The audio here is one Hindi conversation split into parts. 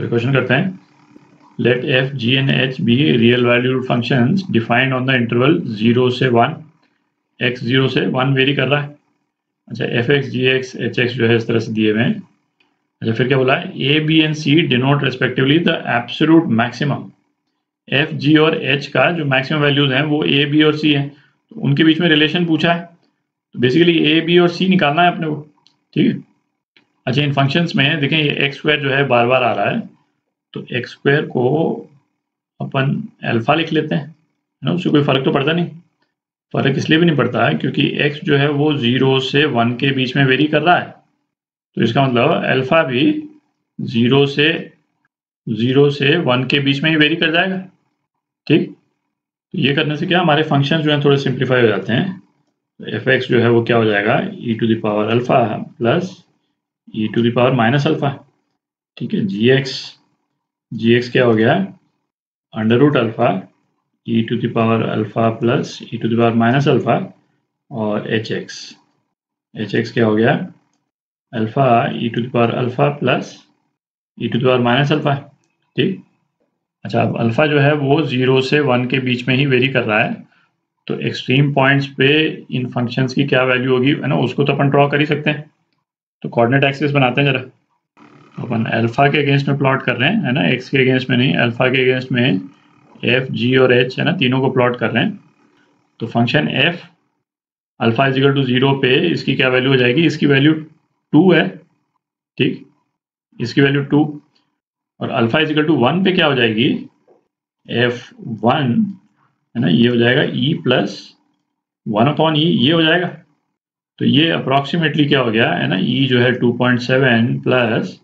तो क्वेश्चन करते हैं, let f g and h be real valued functions defined on the interval 0 से 1, x 0 से 1 वेरी कर रहा है। अच्छा, एफ एक्स जी एक्स एच एक्स जो है इस तरह से दिए हुए हैं। अच्छा, फिर क्या बोला है, a b and c denote respectively the absolute maximum. F g और एच का जो मैक्सिमम वैल्यूज हैं वो ए बी और सी हैं, तो उनके बीच में रिलेशन पूछा है, तो बेसिकली ए बी और सी निकालना है अपने को। ठीक है। अच्छा, इन फंक्शंस में देखें ये एक्स स्क्वायर जो है बार बार आ रहा है, तो एक्स स्क्वायर को अपन अल्फा लिख लेते हैं, है ना, उससे कोई फर्क तो पड़ता नहीं। फर्क इसलिए भी नहीं पड़ता है क्योंकि x जो है वो 0 से 1 के बीच में वेरी कर रहा है, तो इसका मतलब अल्फा भी 0 से 1 के बीच में ही वेरी कर जाएगा। ठीक, तो ये करने से क्या हमारे फंक्शन जो है थोड़े सिंप्लीफाई हो जाते हैं। तो एफ एक्स जो है वो क्या हो जाएगा, e to the power alpha plus e to the power minus alpha. ठीक है, जी एक्स क्या हो गया, under root alpha e to the power alpha plus e to the power minus alpha, और एच एक्स क्या हो गया, alpha e to the power alpha plus e to the power minus alpha. ठीक। अच्छा, अब अल्फा जो है वो 0 से 1 के बीच में ही वेरी कर रहा है, तो एक्सट्रीम पॉइंट्स पे इन फंक्शंस की क्या वैल्यू होगी, है ना, उसको तो अपन ड्रॉ कर ही सकते हैं। तो कोऑर्डिनेट एक्सिस बनाते हैं जरा। तो अपन अल्फा के अगेंस्ट में प्लॉट कर रहे हैं, है ना, एक्स के अगेंस्ट में नहीं, अल्फा के अगेंस्ट में एफ जी और एच, है ना, तीनों को प्लॉट कर रहे हैं। तो function f alpha is equal to 0 पे इसकी क्या वैल्यू हो जाएगी, इसकी वैल्यू 2 है। ठीक, इसकी वैल्यू 2, और अल्फा इज इक्वल टू 1 पे क्या हो जाएगी, f1, है ना, ये हो जाएगा e प्लस 1/e, ये हो जाएगा। तो ये अप्रॉक्सीमेटली क्या हो गया, है ना, e जो है 2.7 प्लस,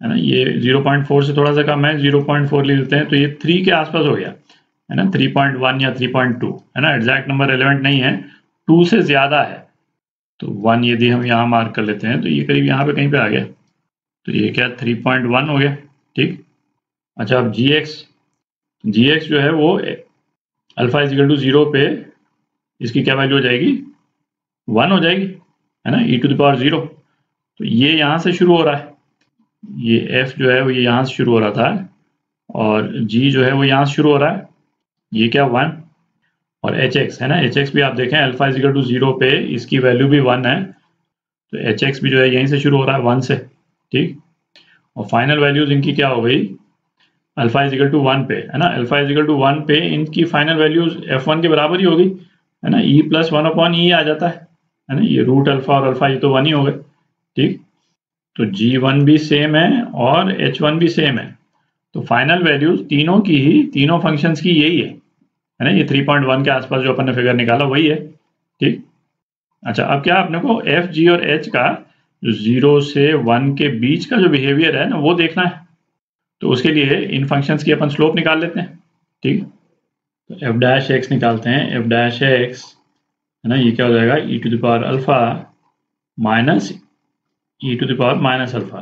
है ना, ये 0.4 से थोड़ा सा कम है, 0.4 ले लेते हैं, तो ये 3 के आसपास हो गया, है ना, 3.1 या 3.2, है ना, एग्जैक्ट नंबर रेलेवेंट नहीं है, 2 से ज़्यादा है। तो 1 यदि हम यहाँ मार्क कर लेते हैं तो ये करीब यहाँ पे कहीं पे आ गया, तो ये क्या 3.1 हो गया। ठीक। अच्छा, अब जी एक्स जो है वो अल्फा इज इक्वल टू 0 पे इसकी क्या वैल्यू हो जाएगी, 1 हो जाएगी, है ना, e टू द पावर 0। तो ये यहाँ से शुरू हो रहा है, ये f जो है वो ये यहाँ से शुरू हो रहा था, और g जो है वो यहाँ से शुरू हो रहा है, ये क्या 1, और एच एक्स, है ना, एच एक्स भी आप देखें अल्फा इज इक्वल टू 0 पे इसकी वैल्यू भी 1 है, तो एच एक्स भी जो है यहीं से शुरू हो रहा है 1 से। ठीक, और फाइनल वैल्यूज इनकी क्या हो गई, अल्फा इज इक्वल टू 1 पे, है ना, अल्फा इज इक्वल टू 1 पे इनकी फाइनल वैल्यूज f1 के बराबर ही होगी, है ना, e प्लस 1/e आ जाता है ना, ये रूट अल्फा और अल्फा ये तो 1 ही हो गए। ठीक, तो g1 भी सेम है और h1 भी सेम है, तो फाइनल वैल्यूज तीनों की ही, तीनों फंक्शंस की यही है ना, ये 3.1 के आसपास जो अपन ने फिगर निकाला वही है। ठीक। अच्छा, अब क्या अपने को एफ जी और एच का जो 0 से 1 के बीच का जो बिहेवियर है ना वो देखना है, तो उसके लिए इन फंक्शंस की अपन स्लोप निकाल लेते हैं। ठीक, तो एफ डैश एक्स निकालते हैं, एफ डैश एक्स, है ना, ये क्या हो जाएगा, e to the power alpha minus e to the power minus alpha,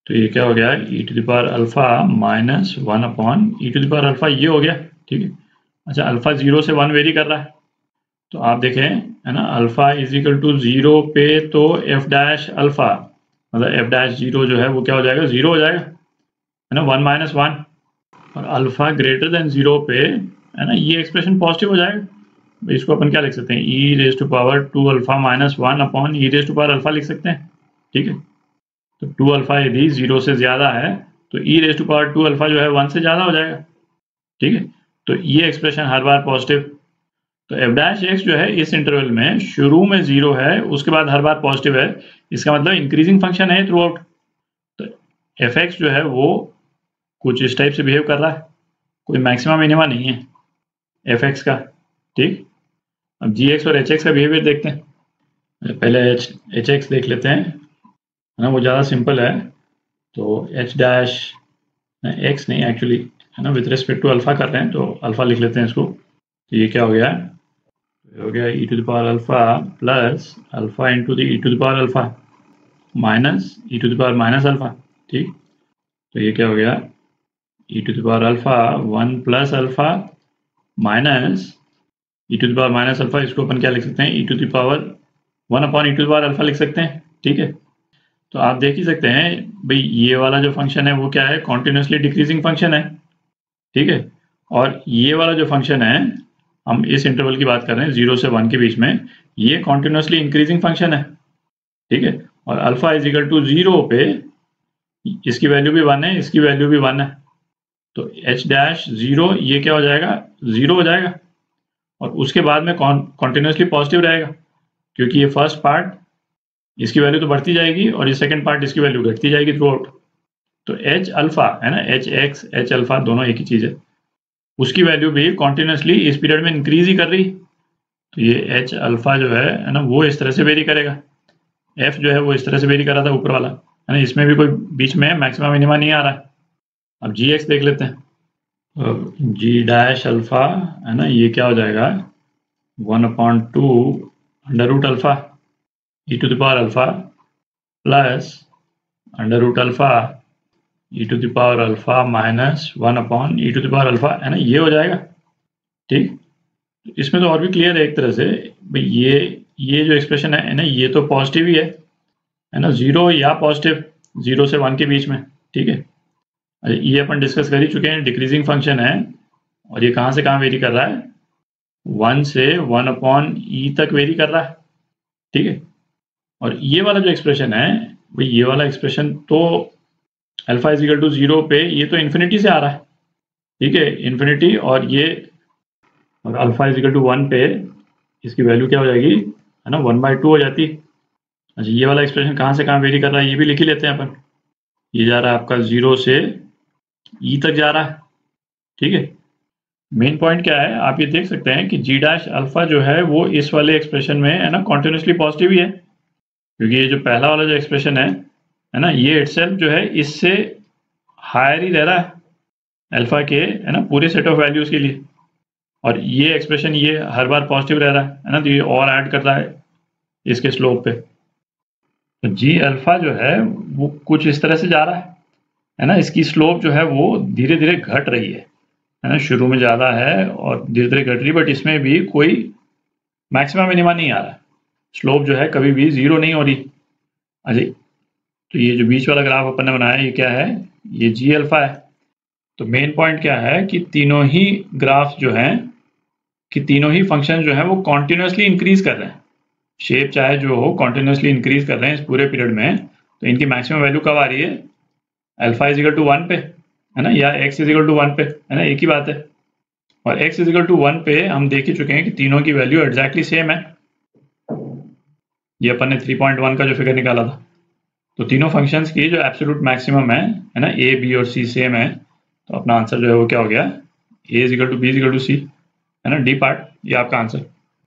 तो ये क्या हो गया, e to the power alpha minus 1/e to the power alpha, ये हो गया। ठीक है। अच्छा, अल्फा 0 से 1 वेरी कर रहा है, तो आप देखें, है ना, अल्फा इज इक्वल टू 0 पे तो एफ डैश अल्फा मतलब एफ डैश 0 जो है वो क्या हो जाएगा, 0 हो जाएगा, है ना, 1 - 1, और अल्फा ग्रेटर देन 0 पे, है ना, ये एक्सप्रेशन पॉजिटिव हो जाएगा। इसको अपन क्या लिख सकते हैं, e raise to power 2 alpha minus 1/e raise to power alpha लिख सकते हैं। ठीक है, तो 2 अल्फा यदि 0 से ज़्यादा है तो ई रेज टू पावर 2 अल्फा जो है 1 से ज़्यादा हो जाएगा। ठीक है, तो ये एक्सप्रेशन हर बार पॉजिटिव, तो एफ डैश एक्स जो है इस इंटरवल में शुरू में 0 है, उसके बाद हर बार पॉजिटिव है, इसका मतलब इंक्रीजिंग फंक्शन है थ्रू आउट। तो एफ एक्स जो है वो कुछ इस टाइप से बिहेव कर रहा है, कोई मैक्सिमा मिनिमा नहीं है एफ एक्स का। ठीक, अब जी एक्स और एच एक्स का बिहेवियर देखते हैं। पहले एच एक्स देख लेते हैं, है ना, वो ज़्यादा सिंपल है। तो एच डैश एक्स नहीं एक्चुअली, है ना, विद रिस्पेक्ट टू अल्फा कर रहे हैं, तो अल्फा लिख लेते हैं इसको। तो ये क्या हो गया, e to the power alpha plus alpha into the e to the power alpha minus e to the power minus alpha. ठीक, तो ये क्या हो गया, e to the power alpha 1 plus alpha minus e to the power minus alpha, इसको अपन क्या लिख सकते हैं, e to the power 1/e to the power alpha लिख सकते हैं। ठीक है, तो आप देख ही सकते हैं भाई ये वाला जो फंक्शन है वो क्या है, कॉन्टिन्यूसली डिक्रीजिंग फंक्शन है, ठीक है। और ये वाला जो फंक्शन है, हम इस इंटरवल की बात कर रहे हैं 0 से 1 के बीच में, ये कॉन्टिन्यूसली इंक्रीजिंग फंक्शन है, ठीक है। और अल्फा इज इक्वल टू 0 पे इसकी वैल्यू भी 1 है, इसकी वैल्यू भी 1 है, तो एच डैश 0 ये क्या हो जाएगा, 0 हो जाएगा। और उसके बाद में कॉन्टिन्यूसली पॉजिटिव रहेगा, क्योंकि ये फर्स्ट पार्ट इसकी वैल्यू तो बढ़ती जाएगी और ये सेकंड पार्ट इसकी वैल्यू घटती जाएगी थ्रू आउट। तो एच अल्फा है ना, एच एक्स एच अल्फा दोनों एक ही चीज़ है, उसकी वैल्यू भी कॉन्टिन्यूसली इस पीरियड में इंक्रीज ही कर रही। तो ये एच अल्फा जो है ना, वो इस तरह से वेरी करेगा। एफ जो है वो इस तरह से वेरी कर रहा था ऊपर वाला, है ना, इसमें भी कोई बीच में मैक्सिमम मिनिमा नहीं आ रहा है। अब जी एक्स देख लेते हैं। जी डैश अल्फा है ना, ये क्या हो जाएगा, 1/2 under root alpha e to the power alpha plus under root alpha e to the power alpha minus 1 e to the power alpha, है ना, ये हो जाएगा, ठीक। इसमें तो और भी क्लियर है एक तरह से भाई, ये जो एक्सप्रेशन है ना, ये तो पॉजिटिव ही है ना, 0 या पॉजिटिव 0 से 1 के बीच में, ठीक है। ये अपन डिस्कस कर ही चुके हैं, डिक्रीजिंग फंक्शन है और ये कहाँ से कहाँ वेरी कर रहा है, 1 से 1/e तक वेरी कर रहा है, ठीक है। और ये वाला जो एक्सप्रेशन है भाई, ये वाला एक्सप्रेशन तो अल्फा इज इक्वल टू 0 पे ये तो इन्फिनिटी से आ रहा है, ठीक है, इन्फिनिटी। और ये और अल्फा इज इक्वल टू 1 पे इसकी वैल्यू क्या हो जाएगी, है ना, 1/2 हो जाती। अच्छा, ये वाला एक्सप्रेशन कहाँ से कहाँ वेरी कर रहा है ये भी लिख ही लेते हैं अपन। ये जा रहा है आपका 0 से ई तक जा रहा है, ठीक है। मेन पॉइंट क्या है, आप ये देख सकते हैं कि जी डैश अल्फा जो है वो इस वाले एक्सप्रेशन में है ना कॉन्टिन्यूसली पॉजिटिव ही है, क्योंकि ये जो पहला वाला जो एक्सप्रेशन है ना, ये इटसेल्फ जो है इससे हायर ही रह रहा है अल्फा के, है ना, पूरे सेट ऑफ वैल्यूज के लिए। और ये एक्सप्रेशन ये हर बार पॉजिटिव रह रहा है ना, तो ये और ऐड कर रहा है इसके स्लोप पे। तो जी अल्फा जो है वो कुछ इस तरह से जा रहा है ना, इसकी स्लोप जो है वो धीरे धीरे घट रही है ना, शुरू में ज़्यादा है और धीरे धीरे घट रही, बट इसमें भी कोई मैक्सिमम मिनिमा नहीं आ रहा है, स्लोप जो है कभी भी 0 नहीं हो रही। अच्छा, तो ये जो बीच वाला ग्राफ अपन ने बनाया ये क्या है, ये जी अल्फा है। तो मेन पॉइंट क्या है कि तीनों ही ग्राफ जो हैं कि तीनों ही फंक्शन जो है वो कॉन्टिन्यूसली इंक्रीज कर रहे हैं, शेप चाहे जो हो कॉन्टिन्यूसली इंक्रीज कर रहे हैं इस पूरे पीरियड में। तो इनकी मैक्सिमम वैल्यू कब आ रही है, अल्फा इज इक्वल टू 1 पे, है ना, या x इज इक्वल टू 1 पे, है ना, एक ही बात है। और x इज इक्वल टू 1 पे हम देख ही चुके हैं कि तीनों की वैल्यू एग्जैक्टली सेम है। ये अपन ने 3.1 का जो फिगर निकाला था, तो तीनों फंक्शंस की जो एब्सोल्यूट मैक्सिमम है ना, a b और c सेम है, तो अपना आंसर जो है वो क्या हो गया, a is equal to b is equal to c, है ना, डी पार्ट ये आपका आंसर।